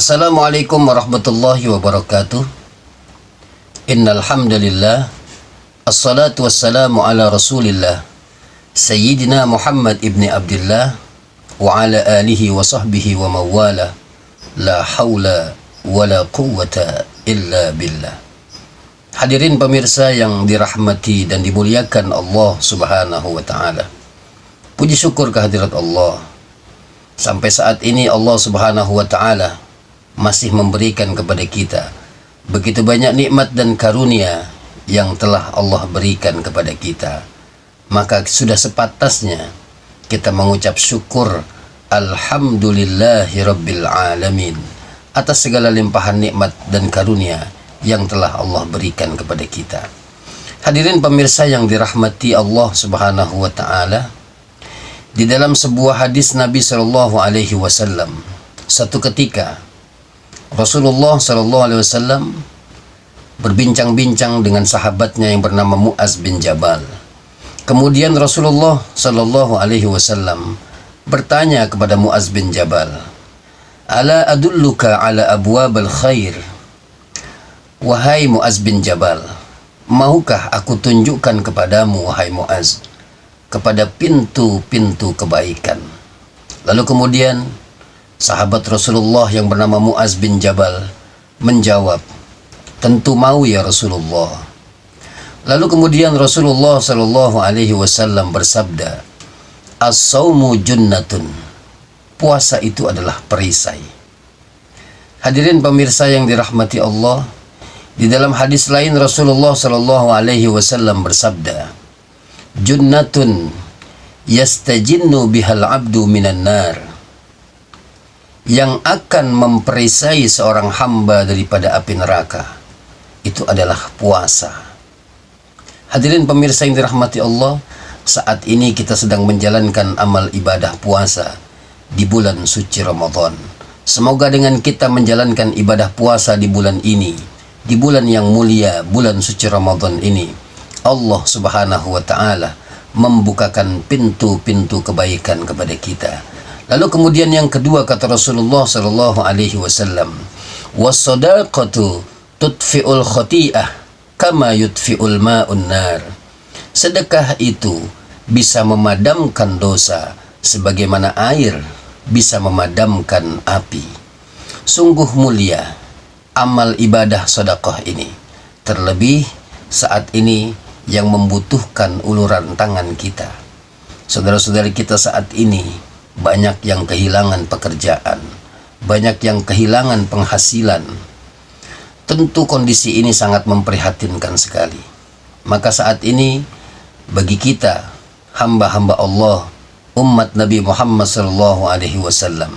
Assalamualaikum warahmatullahi wabarakatuh. Innal hamdalillah, assalatu wassalamu ala Rasulillah Sayyidina Muhammad ibni Abdullah wa ala alihi wa sahbihi wa mawala. La haula wa la quwwata illa billah. Hadirin pemirsa yang dirahmati dan dimuliakan Allah Subhanahu wa taala. Puji syukur kehadirat Allah. Sampai saat ini Allah Subhanahu wa taala masih memberikan kepada kita begitu banyak nikmat dan karunia yang telah Allah berikan kepada kita. Maka sudah sepatasnya kita mengucap syukur alhamdulillahi rabbil alamin atas segala limpahan nikmat dan karunia yang telah Allah berikan kepada kita. Hadirin pemirsa yang dirahmati Allah Subhanahu wa taala, di dalam sebuah hadis Nabi sallallahu alaihi wasallam, satu ketika Rasulullah sallallahu alaihi wasallam berbincang-bincang dengan sahabatnya yang bernama Muaz bin Jabal. Kemudian Rasulullah sallallahu alaihi wasallam bertanya kepada Muaz bin Jabal, "Ala adulluka ala abwabil khair?" Wahai Muaz bin Jabal, maukah aku tunjukkan kepadamu, wahai Muaz, kepada pintu-pintu kebaikan? Lalu kemudian sahabat Rasulullah yang bernama Muaz bin Jabal menjawab, "Tentu mau ya Rasulullah." Lalu kemudian Rasulullah sallallahu alaihi wasallam bersabda, "As-saumu junnatun." Puasa itu adalah perisai. Hadirin pemirsa yang dirahmati Allah, di dalam hadis lain Rasulullah sallallahu alaihi wasallam bersabda, "Junnatun yastajinnu bihal abdu minan nar." Yang akan memperisai seorang hamba daripada api neraka itu adalah puasa. Hadirin pemirsa yang dirahmati Allah, saat ini kita sedang menjalankan amal ibadah puasa di bulan suci Ramadan. Semoga dengan kita menjalankan ibadah puasa di bulan ini, di bulan yang mulia, bulan suci Ramadan ini, Allah Subhanahu wa taala membukakan pintu-pintu kebaikan kepada kita. Lalu kemudian yang kedua kata Rasulullah sallallahu alaihi wasallam, "Was-shadaqatu tudfi'ul khati'ah kama yudfi'ul ma'un nar." Sedekah itu bisa memadamkan dosa sebagaimana air bisa memadamkan api. Sungguh mulia amal ibadah sedekah ini, terlebih saat ini yang membutuhkan uluran tangan kita. Saudara-saudari kita saat ini banyak yang kehilangan pekerjaan, banyak yang kehilangan penghasilan. Tentu kondisi ini sangat memprihatinkan sekali. Maka saat ini bagi kita hamba-hamba Allah, umat Nabi Muhammad SAW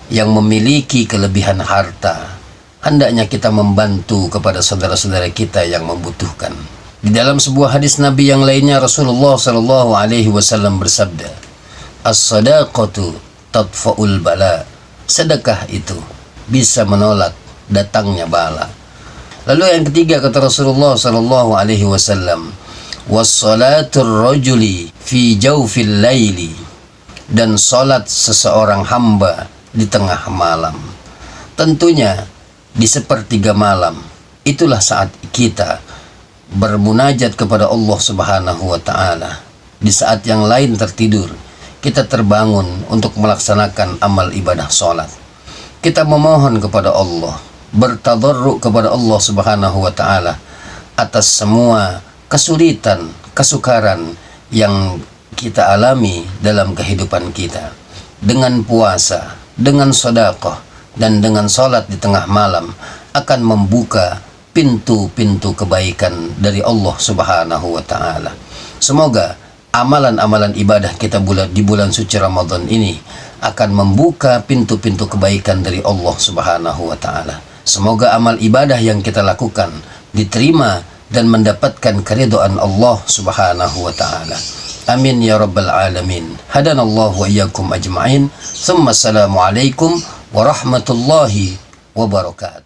yang memiliki kelebihan harta, hendaknya kita membantu kepada saudara-saudara kita yang membutuhkan. Di dalam sebuah hadis Nabi yang lainnya Rasulullah SAW bersabda, "As-sadaqatu tadfa'ul bala." Sedekah itu bisa menolak datangnya bala. Lalu yang ketiga kata Rasulullah SAW, "Was-salatur rajuli fi jawfil laili." Dan salat seseorang hamba di tengah malam. Tentunya di sepertiga malam itulah saat kita bermunajat kepada Allah Subhanahu wa taala. Di saat yang lain tertidur, kita terbangun untuk melaksanakan amal ibadah salat. Kita memohon kepada Allah, bertadarruk kepada Allah Subhanahu wa taala atas semua kesulitan, kesukaran yang kita alami dalam kehidupan kita. Dengan puasa, dengan sedekah, dan dengan salat di tengah malam akan membuka pintu-pintu kebaikan dari Allah Subhanahu wa taala. Semoga amalan-amalan ibadah kita di bulan suci Ramadan ini akan membuka pintu-pintu kebaikan dari Allah Subhanahu wa taala. Semoga amal ibadah yang kita lakukan diterima dan mendapatkan keridhaan Allah Subhanahu wa taala. Amin ya rabbal alamin. Hadanallahu wa iyyakum ajma'in. Tsumma assalamu alaikum warahmatullahi wabarakatuh.